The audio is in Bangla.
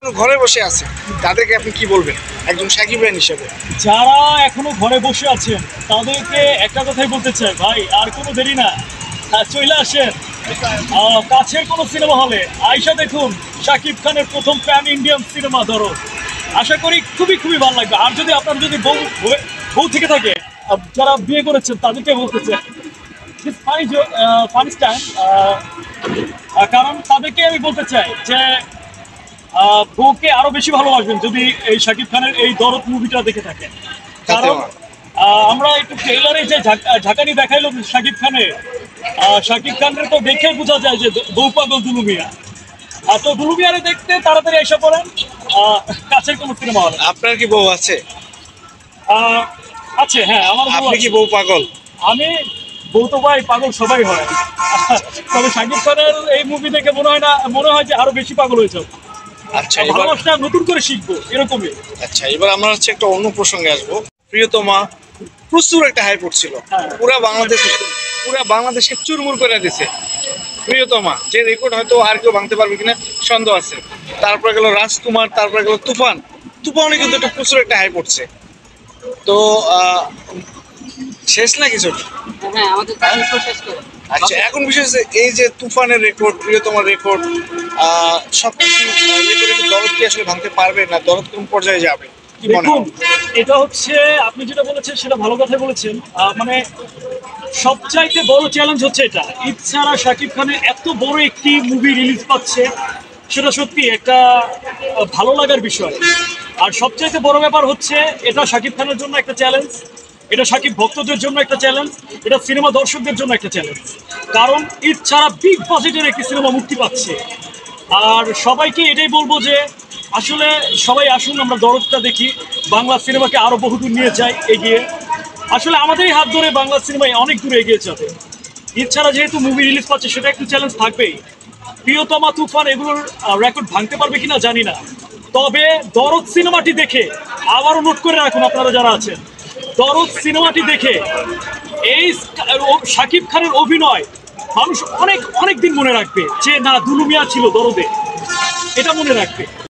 ঘরে বসে আছে তাদেরকে আপনি কি বলবেন একজন সাকিব খান হিসেবে? যারা এখনো ঘরে বসে আছেন তাদেরকে একটা কথাই বলতে চাই, ভাই আর কোনো দেরি না, চলে আসেন কাছের কোনো সিনেমা হলে আইসা দেখুন শাকিব খানের প্রথম প্যান ইন্ডিয়ান সিনেমা ধরো। আশা করি খুবই খুবই ভালো লাগবে। আর যদি আপনার যদি বউ থেকে থাকে, যারা বিয়ে করেছেন তাদেরকে বলতে চাই ফানি টাইম, কারণ তাদেরকে আমি বলতে চাই যে বউকে আরো বেশি ভালোবাসবেন যদি এই শাকিব খানের এই দরদ মুভিটা দেখে থাকেন। কারণ আমরা একটু ট্রেইলারে যে ঝাঁকানি দেখাইলো শাকিব খানের তো দেখে বোঝা যায় যে বউ পাগল দুলু মিয়া। তো দুলু মিয়ারে দেখতে তাড়াতাড়ি এসে পড়েন কাছের কোনো সিনেমা হলে। আপনার কি বউ আছে? আছে, হ্যাঁ, আমার বউ। আপনি কি বউ পাগল? আমি বউ তো ভাই পাগল সবাই হয়, তবে শাকিব খানের এই মুভি দেখে মনে হয় যে আরো বেশি পাগল হয়েছে। আচ্ছা, ভালোবাসা নতুন করে শিখবো এরকমই। আচ্ছা, এবার আমরা হচ্ছে একটা অন্য প্রসঙ্গে আসবো। প্রিয়তমা প্রচুর একটা হাইপ উঠছিল, পুরা বাংলাদেশকে চুরমুর করে দিছে প্রিয়তমা, যে রেকর্ড হয়তো আর কেউ ভাঙতে পারবে কিনা সন্দেহ আছে। তারপরে গেল রাজকুমার, তারপরে গেল তুফানে কিন্তু একটা প্রচুর একটা হাইপ উঠছে। তো শেষ না কিছু? হ্যাঁ, আমাদের শেষ করে। আচ্ছা, এখন বিষয় হচ্ছে এই যে তুফানের রেকর্ড, প্রিয়তমার রেকর্ড, সবকিছু ইয়ে করে কি দরদ কি আসলে ভাঙতে পারবে না? দরদ কোন পর্যায়ে যাবে কি মনে হয়? দেখুন, এটা হচ্ছে আপনি যেটা বলেছেন সেটা ভালো কথাই বলেছেন। মানে সবচাইতে বড় চ্যালেঞ্জ হচ্ছে এটা, ঈদ ছাড়া শাকিব খানের এত বড় একটি মুভি রিলিজ পাচ্ছে, সেটা সত্যি একটা ভালো লাগার বিষয়। আর সবচাইতে বড় ব্যাপার হচ্ছে এটা শাকিব খানের জন্য একটা চ্যালেঞ্জ, এটা শাকিব ভক্তদের জন্য একটা চ্যালেঞ্জ, এটা সিনেমা দর্শকদের জন্য একটা চ্যালেঞ্জ। কারণ ঈদ ছাড়া বিগ বাজেটের একটি সিনেমা মুক্তি পাচ্ছে। আর সবাইকে এটাই বলবো যে আসলে সবাই আসুন, আমরা দরদটা দেখি, বাংলা সিনেমাকে আরো বহুদূর নিয়ে যাই এগিয়ে। আসলে আমাদেরই হাত ধরে বাংলা সিনেমায় অনেক দূরে এগিয়ে যাবে। ঈদ ছাড়া যেহেতু মুভি রিলিজ পাচ্ছে সেটা একটু চ্যালেঞ্জ থাকবেই। প্রিয়তমা, তুফান এগুলোর রেকর্ড ভাঙতে পারবে কিনা জানি না, তবে দরদ সিনেমাটি দেখে আবারও নোট করে রাখুন আপনারা যারা আছেন, দরদ সিনেমাটি দেখে এই শাকিব খানের অভিনয় মানুষ অনেক অনেক দিন মনে রাখবে যে না, দুলু মিয়া ছিল দরদে, এটা মনে রাখবে।